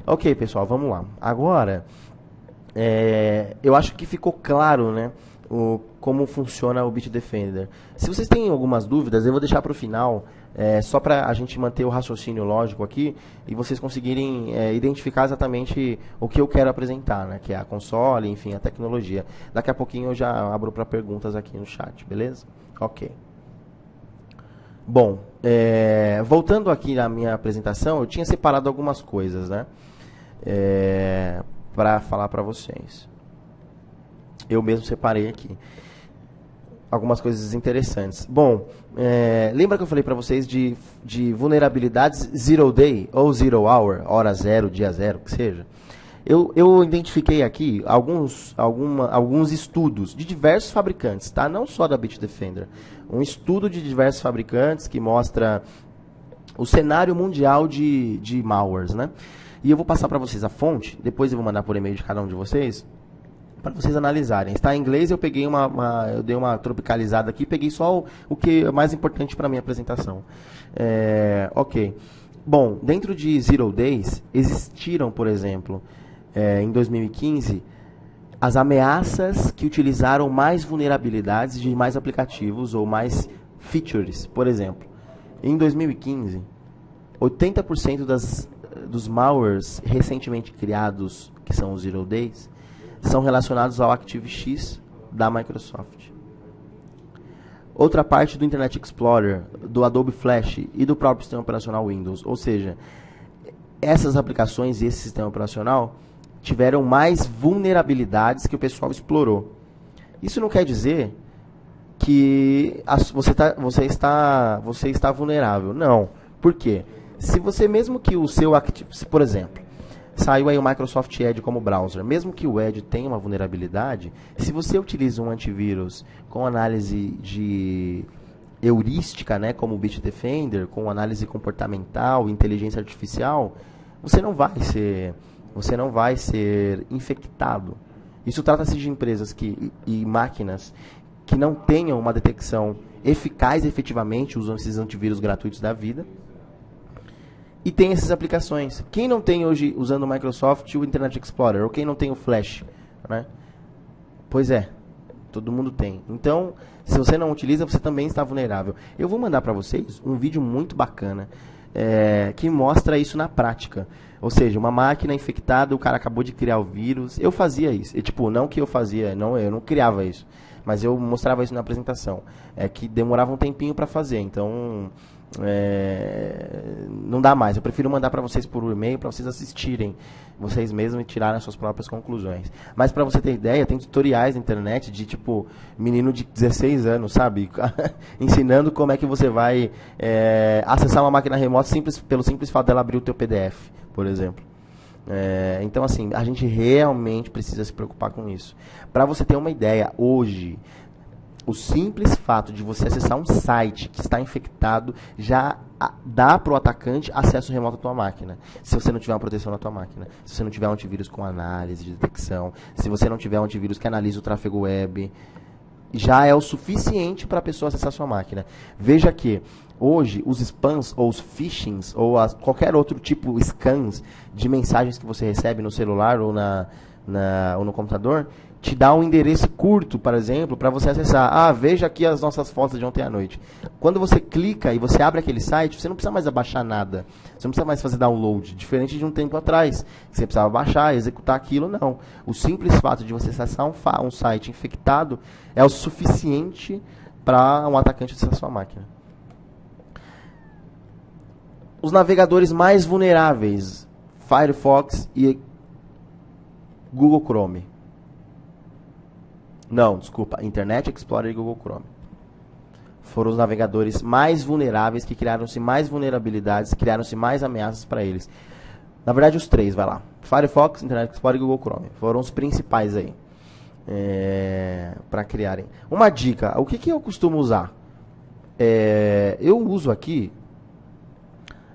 Ok, pessoal, vamos lá. Agora, eu acho que ficou claro, né, como funciona o Bitdefender. Se vocês têm algumas dúvidas, eu vou deixar para o final, só para a gente manter o raciocínio lógico aqui e vocês conseguirem identificar exatamente o que eu quero apresentar, né, que é a console, enfim, a tecnologia. Daqui a pouquinho eu já abro para perguntas aqui no chat, beleza? Ok. Bom, voltando aqui na minha apresentação, eu tinha separado algumas coisas, né, para falar para vocês. Eu mesmo separei aqui algumas coisas interessantes. Bom, lembra que eu falei para vocês de vulnerabilidades zero day ou zero hour, hora zero, dia zero, que seja? Eu identifiquei aqui alguns estudos de diversos fabricantes, tá? Não só da Bitdefender. Um estudo de diversos fabricantes que mostra o cenário mundial de malwares, né? E eu vou passar para vocês a fonte, depois eu vou mandar por e-mail de cada um de vocês, para vocês analisarem. Está em inglês, eu peguei eu dei uma tropicalizada aqui, peguei só o que é mais importante para a minha apresentação. Ok. Bom, dentro de Zero Days, existiram, por exemplo, em 2015, as ameaças que utilizaram mais vulnerabilidades de mais aplicativos ou mais features. Por exemplo, em 2015, 80% dos malwares recentemente criados, que são os Zero Days, são relacionados ao ActiveX da Microsoft. Outra parte do Internet Explorer, do Adobe Flash e do próprio sistema operacional Windows. Ou seja, essas aplicações e esse sistema operacional tiveram mais vulnerabilidades que o pessoal explorou. Isso não quer dizer que você está vulnerável. Não. Por quê? Se você, mesmo que o seu por exemplo, saiu aí o Microsoft Edge como browser, mesmo que o Edge tenha uma vulnerabilidade, se você utiliza um antivírus com análise de heurística, né, como o Bitdefender, com análise comportamental, inteligência artificial, você não vai ser infectado. Isso trata-se de empresas e máquinas que não tenham uma detecção eficaz efetivamente, usam esses antivírus gratuitos da vida, e tem essas aplicações. Quem não tem hoje, usando o Microsoft, o Internet Explorer, ou quem não tem o Flash, né? Pois é, todo mundo tem. Então, se você não utiliza, você também está vulnerável. Eu vou mandar para vocês um vídeo muito bacana, que mostra isso na prática. Ou seja, uma máquina infectada, o cara acabou de criar o vírus. Eu fazia isso. Não que eu fazia, eu não criava isso. Mas eu mostrava isso na apresentação. Que demorava um tempinho para fazer. Então, não dá mais. Eu prefiro mandar para vocês por e-mail, para vocês assistirem vocês mesmos e tirarem as suas próprias conclusões. Mas para você ter ideia, tem tutoriais na internet de menino de 16 anos, sabe? Ensinando como é que você vai acessar uma máquina remota pelo simples fato dela abrir o teu PDF, por exemplo. Então, assim, a gente realmente precisa se preocupar com isso. Para você ter uma ideia, hoje, o simples fato de você acessar um site que está infectado já dá para o atacante acesso remoto à tua máquina. Se você não tiver uma proteção na tua máquina, se você não tiver um antivírus com análise de detecção, se você não tiver um antivírus que analisa o tráfego web, já é o suficiente para a pessoa acessar a sua máquina. Veja que hoje os spams ou os phishings ou qualquer outro tipo scans de mensagens que você recebe no celular ou ou no computador te dá um endereço curto, por exemplo, para você acessar. Veja aqui as nossas fotos de ontem à noite. Quando você clica e você abre aquele site, você não precisa mais abaixar nada. Você não precisa mais fazer download, diferente de um tempo atrás. Você precisava baixar, executar aquilo, não. O simples fato de você acessar um site infectado é o suficiente para um atacante acessar a sua máquina. Os navegadores mais vulneráveis, Firefox e Google Chrome. Não, desculpa, Internet Explorer e Google Chrome. Foram os navegadores mais vulneráveis, que criaram-se mais vulnerabilidades, criaram-se mais ameaças para eles. Na verdade, os três, vai lá. Firefox, Internet Explorer e Google Chrome. Foram os principais aí. Para criarem. Uma dica, o que eu costumo usar? Eu uso aqui...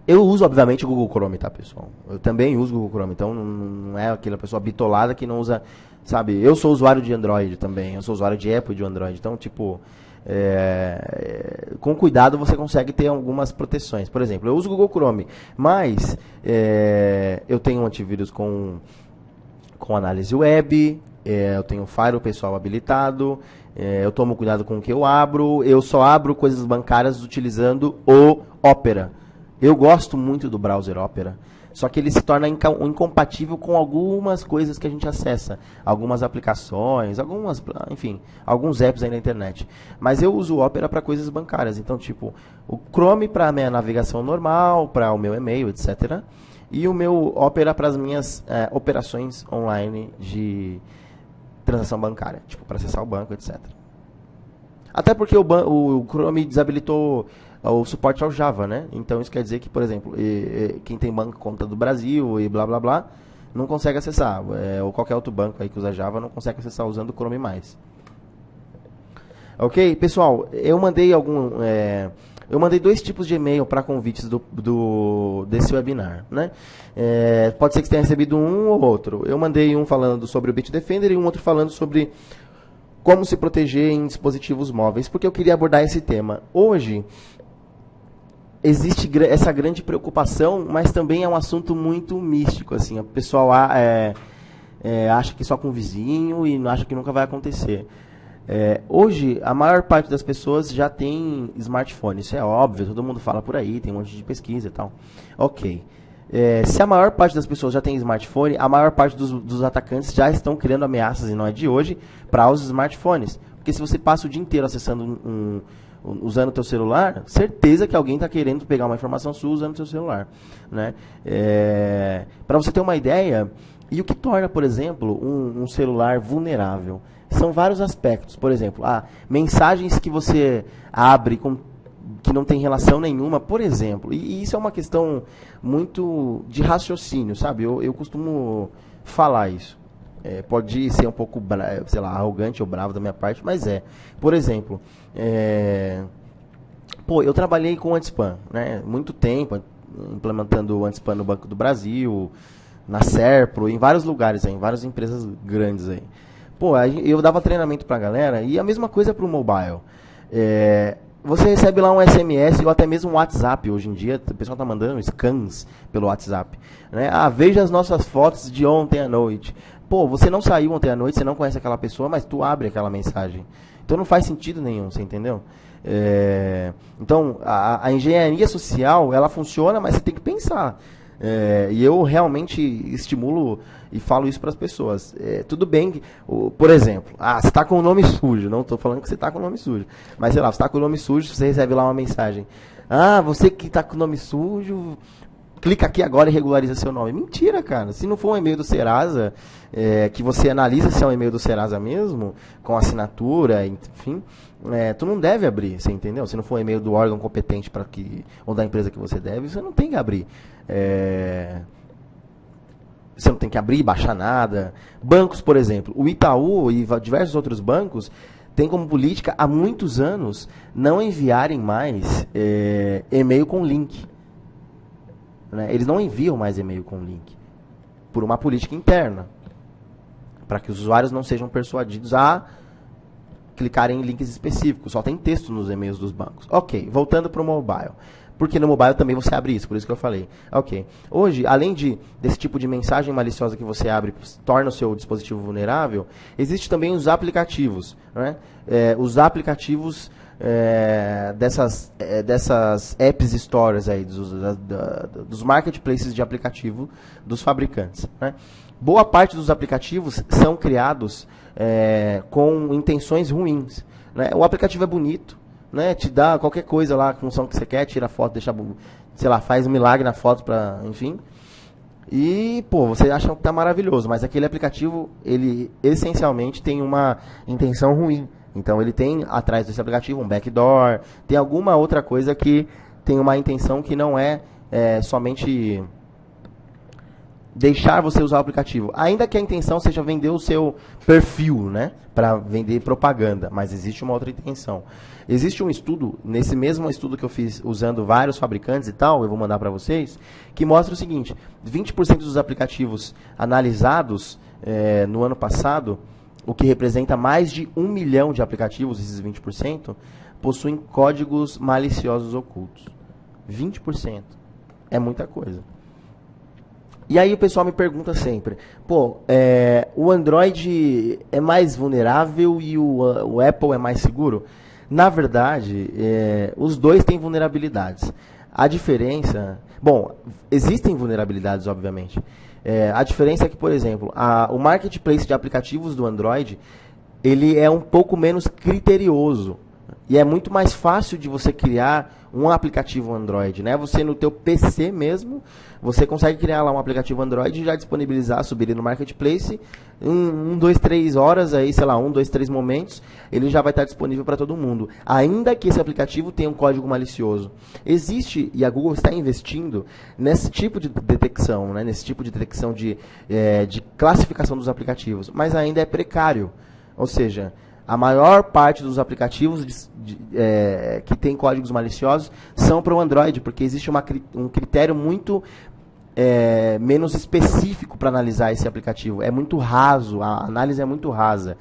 Eu uso, obviamente, o Google Chrome, tá, pessoal? Eu também uso o Google Chrome, então não é aquela pessoa bitolada que não usa... Sabe, eu sou usuário de Android também, eu sou usuário de Apple e de Android, então, tipo, com cuidado você consegue ter algumas proteções. Por exemplo, eu uso o Google Chrome, mas eu tenho um antivírus com análise web, eu tenho o Fire pessoal habilitado, eu tomo cuidado com o que eu abro, eu só abro coisas bancárias utilizando o Opera. Eu gosto muito do browser Opera, só que ele se torna incompatível com algumas coisas que a gente acessa. Algumas aplicações, enfim, alguns apps aí na internet. Mas eu uso o Opera para coisas bancárias. Então, tipo, o Chrome para a minha navegação normal, para o meu e-mail, etc. E o meu Opera para as minhas operações online de transação bancária. Tipo, para acessar o banco, etc. Até porque o Chrome desabilitou o suporte ao Java, né? Então isso quer dizer que, por exemplo, quem tem banco conta do Brasil e blá blá blá, não consegue acessar. Ou qualquer outro banco aí que usa Java não consegue acessar usando o Chrome mais. Ok? Pessoal, eu mandei dois tipos de e-mail para convites desse webinar, né? Pode ser que você tenha recebido um ou outro. Eu mandei um falando sobre o Bitdefender e um outro falando sobre como se proteger em dispositivos móveis, porque eu queria abordar esse tema. Hoje, existe essa grande preocupação, mas também é um assunto muito místico. Assim, o pessoal acha que só com o vizinho e acha que nunca vai acontecer. Hoje, a maior parte das pessoas já tem smartphone. Isso é óbvio, todo mundo fala por aí, tem um monte de pesquisa e tal. Ok. Se a maior parte das pessoas já tem smartphone, a maior parte dos atacantes já estão criando ameaças, e não é de hoje, para os smartphones. Porque se você passa o dia inteiro acessando usando o teu celular, certeza que alguém está querendo pegar uma informação sua usando o seu celular, né? Para você ter uma ideia, e o que torna, por exemplo, um celular vulnerável? São vários aspectos. Por exemplo, mensagens que você abre que não tem relação nenhuma, por exemplo. E isso é uma questão muito de raciocínio, sabe? Eu costumo falar isso. Pode ser um pouco, sei lá, arrogante ou bravo da minha parte, mas Por exemplo, eu trabalhei com anti-spam, né? Muito tempo, implementando o anti-spam no Banco do Brasil, na Serpro, em vários lugares, em várias empresas grandes aí. Eu dava treinamento pra galera, e a mesma coisa pro mobile. Você recebe lá um SMS ou até mesmo um WhatsApp hoje em dia. O pessoal está mandando scans pelo WhatsApp, né? Veja as nossas fotos de ontem à noite. Você não saiu ontem à noite, você não conhece aquela pessoa, mas tu abre aquela mensagem. Então não faz sentido nenhum, você entendeu? Então, a engenharia social, ela funciona, mas você tem que pensar. E eu realmente estimulo e falo isso para as pessoas. Tudo bem que, por exemplo, você está com o nome sujo. Não estou falando que você está com o nome sujo. Mas, sei lá, você está com o nome sujo, você recebe lá uma mensagem. Você que está com o nome sujo, clica aqui agora e regulariza seu nome. Mentira, cara. Se não for um e-mail do Serasa, que você analisa se é um e-mail do Serasa mesmo, com assinatura, enfim, tu não deve abrir, você entendeu? Se não for um e-mail do órgão competente ou da empresa que você deve, você não tem que abrir. você não tem que abrir e baixar nada. Bancos, por exemplo, o Itaú e diversos outros bancos têm como política há muitos anos não enviarem mais e-mail com link. Né? Eles não enviam mais e-mail com link por uma política interna, para que os usuários não sejam persuadidos a clicarem em links específicos. Só tem texto nos e-mails dos bancos. Ok, voltando para o mobile. Porque no mobile também você abre isso, por isso que eu falei. Ok. Hoje, além desse tipo de mensagem maliciosa que você abre, torna o seu dispositivo vulnerável, existe também os aplicativos. Né? Os aplicativos dessas apps stores aí, dos marketplaces de aplicativo dos fabricantes. Né? Boa parte dos aplicativos são criados com intenções ruins. Né? O aplicativo é bonito, né? Te dá qualquer coisa lá, a função que você quer, tira a foto, deixa, sei lá, faz um milagre na foto, enfim. E, pô, você acha que tá maravilhoso, mas aquele aplicativo, ele essencialmente tem uma intenção ruim. Então ele tem atrás desse aplicativo um backdoor, tem alguma outra coisa que tem uma intenção que não é somente deixar você usar o aplicativo. Ainda que a intenção seja vender o seu perfil, né, para vender propaganda, mas existe uma outra intenção. Existe um estudo, nesse mesmo estudo que eu fiz usando vários fabricantes e tal, eu vou mandar para vocês, que mostra o seguinte: 20% dos aplicativos analisados no ano passado, o que representa mais de 1 milhão de aplicativos, esses 20%, possuem códigos maliciosos ocultos. 20%. É muita coisa. E aí o pessoal me pergunta sempre, pô, o Android é mais vulnerável e o Apple é mais seguro? Na verdade, os dois têm vulnerabilidades. A diferença... Bom, existem vulnerabilidades, obviamente. A diferença é que, por exemplo, o marketplace de aplicativos do Android, ele é um pouco menos criterioso. E é muito mais fácil de você criar um aplicativo Android, né? Você no teu PC mesmo, você consegue criar lá um aplicativo Android e já disponibilizar, subir ele no Marketplace, 2, 3 horas, aí, sei lá, 2, 3 momentos, ele já vai estar disponível para todo mundo. Ainda que esse aplicativo tenha um código malicioso. Existe, e a Google está investindo nesse tipo de detecção, né? Nesse tipo de detecção de classificação dos aplicativos, mas ainda é precário. Ou seja, a maior parte dos aplicativos que tem códigos maliciosos são para o Android, porque existe um critério muito menos específico para analisar esse aplicativo. É muito raso, a análise é muito rasa.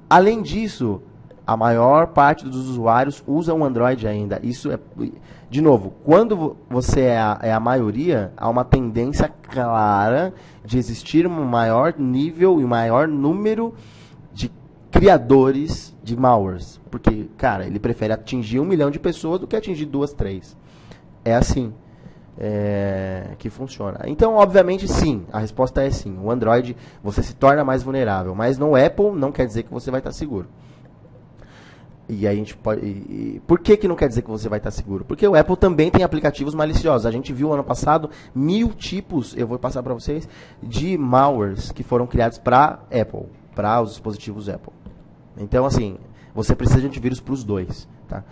Além disso, a maior parte dos usuários usam o Android ainda. Isso de novo, quando você é a maioria, há uma tendência clara de existir um maior nível e um maior número de criadores de malwares, porque, cara, ele prefere atingir 1 milhão de pessoas do que atingir 2, 3. É assim que funciona. Então, obviamente, sim, a resposta é sim. O Android, você se torna mais vulnerável, mas no Apple não quer dizer que você vai estar seguro. E aí a gente pode... por que não quer dizer que você vai estar seguro? Porque o Apple também tem aplicativos maliciosos. A gente viu ano passado 1000 tipos, eu vou passar para vocês, de malwares que foram criados para Apple, para os dispositivos Apple. Então, assim, você precisa de antivírus para os dois. Tá?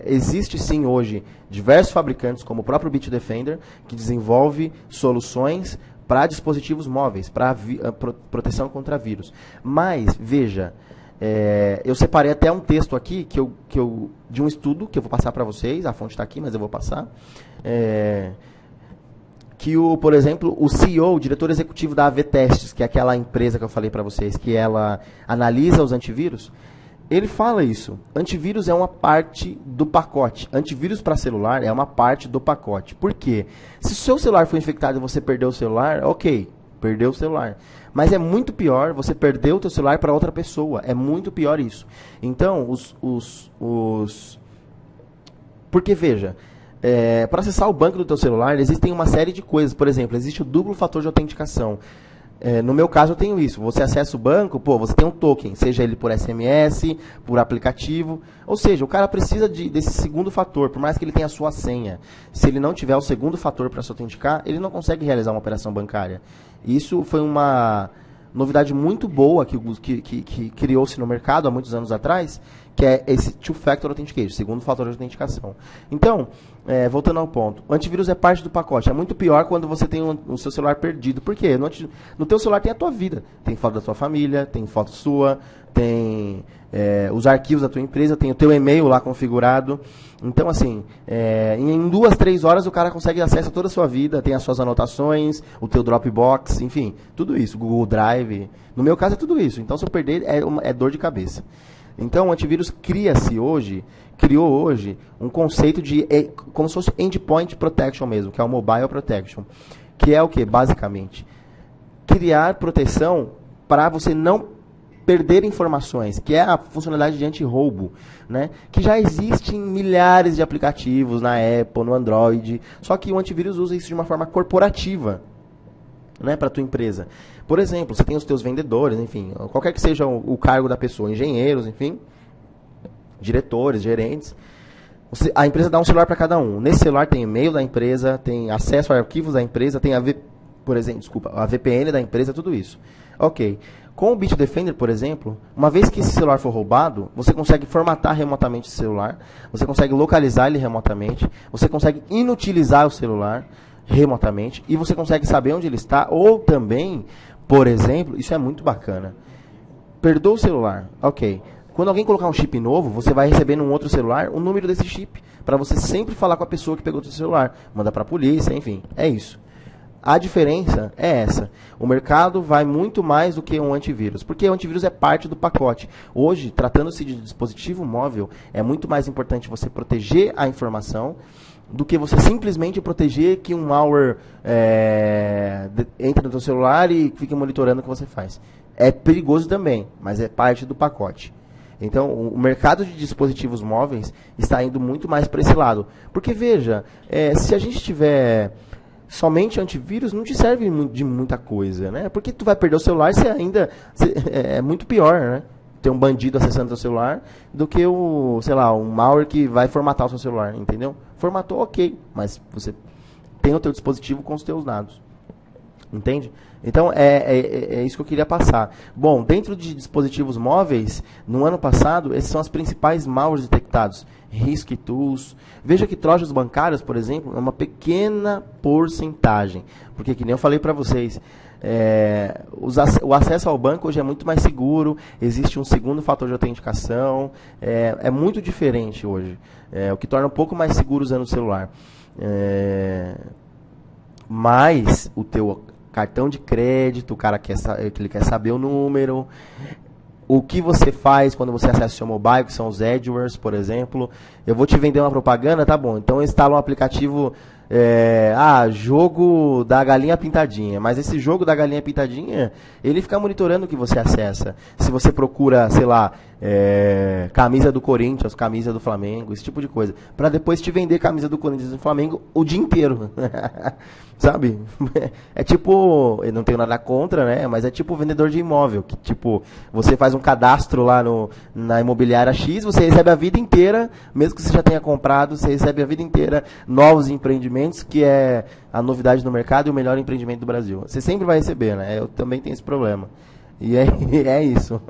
Existe, sim, hoje, diversos fabricantes, como o próprio Bitdefender, que desenvolve soluções para dispositivos móveis, para proteção contra vírus. Mas, veja, eu separei até um texto aqui de um estudo, que eu vou passar para vocês, a fonte está aqui, mas eu vou passar, que, por exemplo, o CEO, o diretor executivo da AV Testes, que é aquela empresa que eu falei para vocês, que ela analisa os antivírus, ele fala isso. Antivírus é uma parte do pacote. Antivírus para celular é uma parte do pacote. Por quê? Se o seu celular foi infectado e você perdeu o celular, ok, perdeu o celular. Mas é muito pior você perder o teu celular para outra pessoa. É muito pior isso. Então, porque, veja... para acessar o banco do teu celular, existem uma série de coisas. Por exemplo, existe o duplo fator de autenticação. No meu caso, eu tenho isso. Você acessa o banco, você tem um token, seja ele por SMS, por aplicativo. Ou seja, o cara precisa desse segundo fator, por mais que ele tenha a sua senha. Se ele não tiver o segundo fator para se autenticar, ele não consegue realizar uma operação bancária. Isso foi uma novidade muito boa que criou-se no mercado há muitos anos atrás, que é esse Two-Factor Authentication, segundo fator de autenticação. Então, voltando ao ponto, o antivírus é parte do pacote. É muito pior quando você tem o seu celular perdido. Por quê? No teu celular tem a tua vida. Tem foto da tua família, tem foto sua, tem os arquivos da tua empresa, tem o teu e-mail lá configurado. Então, assim, em 2, 3 horas o cara consegue acesso a toda a sua vida, tem as suas anotações, o teu Dropbox, enfim, tudo isso, Google Drive. No meu caso é tudo isso. Então, se eu perder, é dor de cabeça. Então, o antivírus criou hoje um conceito de como se fosse Endpoint Protection mesmo, que é o Mobile Protection, que é o que, basicamente? Criar proteção para você não perder informações, que é a funcionalidade de anti-roubo, né? Que já existe em milhares de aplicativos na Apple, no Android, só que o antivírus usa isso de uma forma corporativa, né, para a tua empresa. Por exemplo, você tem os teus vendedores, enfim, qualquer que seja o cargo da pessoa, engenheiros, enfim, diretores, gerentes. A empresa dá um celular para cada um. Nesse celular tem e-mail da empresa, tem acesso a arquivos da empresa, tem a VPN da empresa, tudo isso. Ok. Com o Bitdefender, por exemplo, uma vez que esse celular for roubado, você consegue formatar remotamente esse celular, você consegue localizar ele remotamente, você consegue inutilizar o celular remotamente e você consegue saber onde ele está, ou também, por exemplo, isso é muito bacana, perdoa o celular, ok, quando alguém colocar um chip novo, você vai receber num outro celular o número desse chip, para você sempre falar com a pessoa que pegou o seu celular, manda para a polícia, enfim, é isso. A diferença é essa. O mercado vai muito mais do que um antivírus, porque o antivírus é parte do pacote. Hoje, tratando-se de dispositivo móvel, é muito mais importante você proteger a informação do que você simplesmente proteger que um malware entre no seu celular e fique monitorando o que você faz. É perigoso também, mas é parte do pacote. Então, o mercado de dispositivos móveis está indo muito mais para esse lado. Porque, veja, se a gente tiver somente antivírus, não te serve de muita coisa, né? Porque tu vai perder o celular, é muito pior, né? Ter um bandido acessando o seu celular do que um malware que vai formatar o seu celular, entendeu? Formatou, ok, mas você tem o teu dispositivo com os teus dados. Entende? Então, é isso que eu queria passar. Bom, dentro de dispositivos móveis, no ano passado, esses são os principais malwares detectados. RiskTools. Veja que trojans bancários, por exemplo, é uma pequena porcentagem. Porque, que nem eu falei para vocês, o acesso ao banco hoje é muito mais seguro, existe um segundo fator de autenticação, é muito diferente hoje. O que torna um pouco mais seguro usando o celular. Mas o teu cartão de crédito, o cara ele quer saber o número, o que você faz quando você acessa o seu mobile, que são os adwares, por exemplo. Eu vou te vender uma propaganda, tá bom, então instala um aplicativo, jogo da galinha pintadinha. Mas esse jogo da galinha pintadinha, ele fica monitorando o que você acessa. Se você procura, sei lá, camisa do Corinthians, camisa do Flamengo, esse tipo de coisa, para depois te vender camisa do Corinthians e do Flamengo o dia inteiro. Sabe? É tipo, eu não tenho nada contra, né? Mas é tipo vendedor de imóvel, que tipo, você faz um cadastro lá na imobiliária X, você recebe a vida inteira, mesmo que você já tenha comprado, você recebe a vida inteira novos empreendimentos, que é a novidade no mercado e o melhor empreendimento do Brasil. Você sempre vai receber, né? Eu também tenho esse problema. E é isso.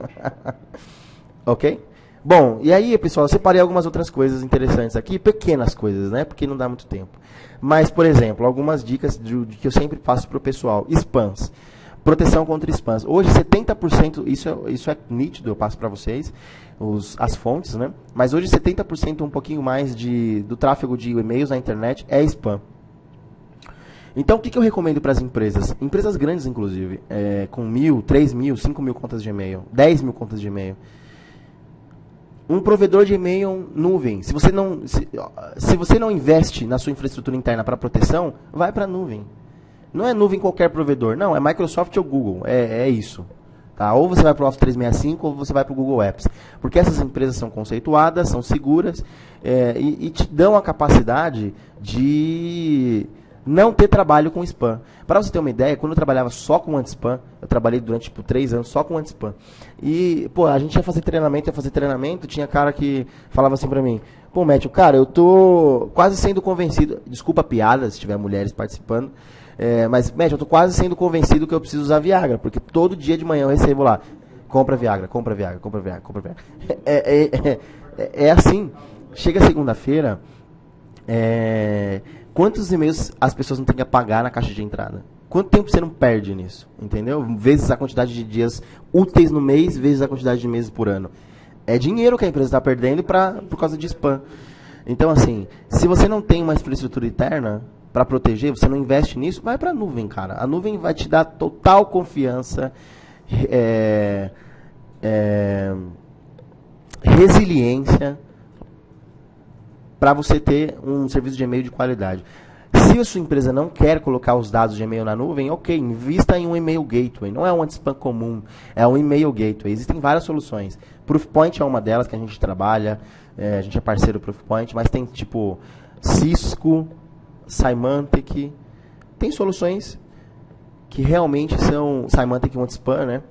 Ok? Bom, e aí, pessoal, eu separei algumas outras coisas interessantes aqui, pequenas coisas, né? Porque não dá muito tempo. Mas, por exemplo, algumas dicas que eu sempre passo para o pessoal. Spams. Proteção contra spams. Hoje, 70%, isso é nítido, eu passo para vocês, as fontes, né? Mas hoje, 70%, um pouquinho mais do tráfego de e-mails na internet é spam. Então, o que eu recomendo para as empresas? Empresas grandes, inclusive, com 1.000, 3.000, 5.000 contas de e-mail, 10.000 contas de e-mail. Um provedor de e-mail nuvem. Se você não investe na sua infraestrutura interna para proteção, vai para a nuvem. Não é nuvem qualquer provedor, não, é Microsoft ou Google, é isso. Tá? Ou você vai para o Office 365 ou você vai para o Google Apps. Porque essas empresas são conceituadas, são seguras e te dão a capacidade de não ter trabalho com spam. Para você ter uma ideia, quando eu trabalhava só com anti-spam, eu trabalhei durante 3 anos só com anti-spam. E, pô, a gente ia fazer treinamento, tinha cara que falava assim pra mim, pô, Matthew, cara, eu tô quase sendo convencido, desculpa a piada se tiver mulheres participando, mas, Matthew, eu tô quase sendo convencido que eu preciso usar Viagra, porque todo dia de manhã eu recebo lá, compra Viagra. É assim, chega segunda-feira, quantos e-mails as pessoas não têm que apagar na caixa de entrada? Quanto tempo você não perde nisso? Entendeu? Vezes a quantidade de dias úteis no mês, vezes a quantidade de meses por ano. É dinheiro que a empresa está perdendo por causa de spam. Então, assim, se você não tem uma infraestrutura interna para proteger, você não investe nisso, vai para a nuvem, cara. A nuvem vai te dar total confiança, resiliência, para você ter um serviço de e-mail de qualidade. Se a sua empresa não quer colocar os dados de e-mail na nuvem, ok, invista em um e-mail gateway. Não é um anti-spam comum, é um e-mail gateway. Existem várias soluções. Proofpoint é uma delas que a gente trabalha, a gente é parceiro do Proofpoint, mas tem tipo Cisco, Symantec, tem soluções que realmente são Symantec anti-spam, né?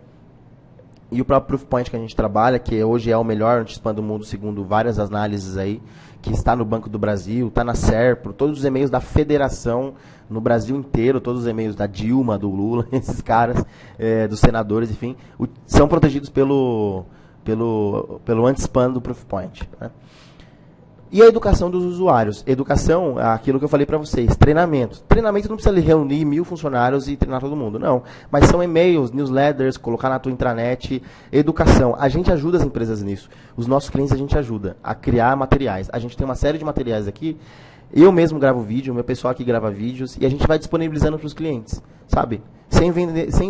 E o próprio Proofpoint que a gente trabalha, que hoje é o melhor anti-spam do mundo, segundo várias análises aí, que está no Banco do Brasil, está na SERPRO, todos os e-mails da federação no Brasil inteiro, todos os e-mails da Dilma, do Lula, esses caras, dos senadores, enfim, são protegidos pelo anti-spam do Proofpoint, né? E a educação dos usuários. Educação, aquilo que eu falei para vocês, treinamento. Treinamento não precisa reunir 1000 funcionários e treinar todo mundo, não. Mas são e-mails, newsletters, colocar na tua intranet. Educação. A gente ajuda as empresas nisso. Os nossos clientes a gente ajuda a criar materiais. A gente tem uma série de materiais aqui. Eu mesmo gravo vídeo, o meu pessoal aqui grava vídeos. E a gente vai disponibilizando para os clientes, sabe? Sem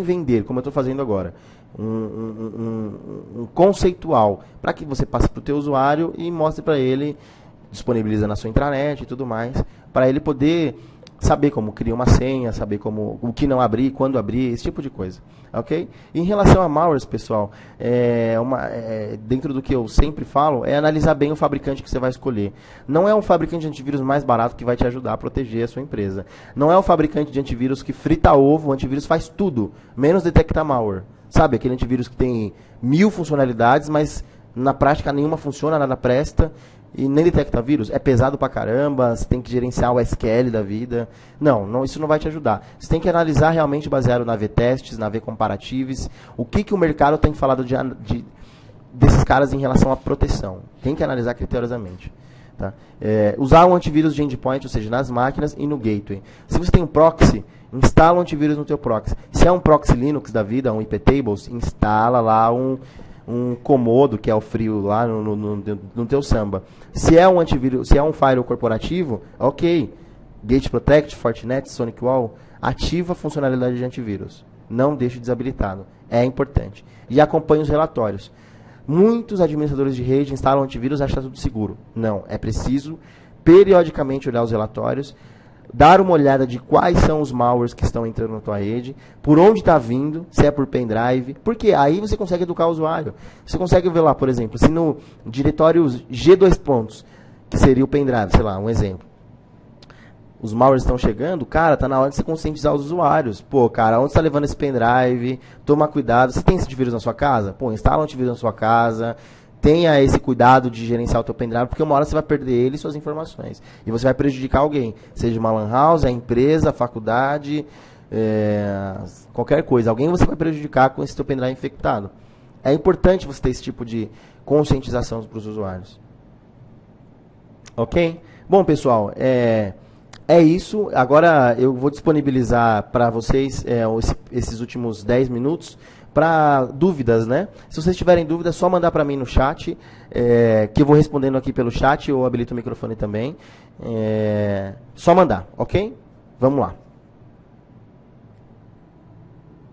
vender, como eu estou fazendo agora. Um conceitual. Para que você passe para o teu usuário e mostre para ele, disponibiliza na sua intranet e tudo mais, para ele poder saber como criar uma senha, saber como o que não abrir, quando abrir, esse tipo de coisa, ok? E em relação a malwares, pessoal, dentro do que eu sempre falo, é analisar bem o fabricante que você vai escolher. Não é um fabricante de antivírus mais barato que vai te ajudar a proteger a sua empresa. Não é um fabricante de antivírus que frita ovo, o antivírus faz tudo, menos detectar malware. Sabe, aquele antivírus que tem 1000 funcionalidades, mas na prática nenhuma funciona, nada presta, e nem detecta vírus, é pesado pra caramba, você tem que gerenciar o SQL da vida. Não, isso não vai te ajudar. Você tem que analisar realmente baseado na V-Tests, na V-Comparatives, o que o mercado tem falado desses caras em relação à proteção. Tem que analisar criteriosamente. Tá? Usar um antivírus de endpoint, ou seja, nas máquinas e no gateway. Se você tem um proxy, instala um antivírus no teu proxy. Se é um proxy Linux da vida, um iptables, instala lá um Komodo, que é o frio lá no teu Samba. Se é um antivírus, se é um firewall corporativo, ok. Gate Protect, Fortinet, SonicWall, ativa a funcionalidade de antivírus. Não deixe desabilitado. É importante. E acompanhe os relatórios. Muitos administradores de rede instalam antivírus e acham tudo seguro. Não, é preciso periodicamente olhar os relatórios, dar uma olhada de quais são os malwares que estão entrando na tua rede, por onde está vindo, se é por pendrive, porque aí você consegue educar o usuário. Você consegue ver lá, por exemplo, se no diretório G2 pontos, que seria o pendrive, sei lá, um exemplo, os malwares estão chegando, cara, tá na hora de você conscientizar os usuários. Pô, cara, onde está levando esse pendrive? Toma cuidado. Você tem esse antivírus na sua casa? Pô, instala um antivírus na sua casa. Tenha esse cuidado de gerenciar o teu pendrive, porque uma hora você vai perder ele e suas informações. E você vai prejudicar alguém. Seja uma lan house, a empresa, a faculdade, qualquer coisa. Alguém você vai prejudicar com esse teu pendrive infectado. É importante você ter esse tipo de conscientização para os usuários. Ok? Bom, pessoal, é isso. Agora eu vou disponibilizar para vocês esses últimos 10 minutos para dúvidas, né? Se vocês tiverem dúvidas, é só mandar para mim no chat, que eu vou respondendo aqui pelo chat, ou habilito o microfone também. Só mandar, ok? Vamos lá.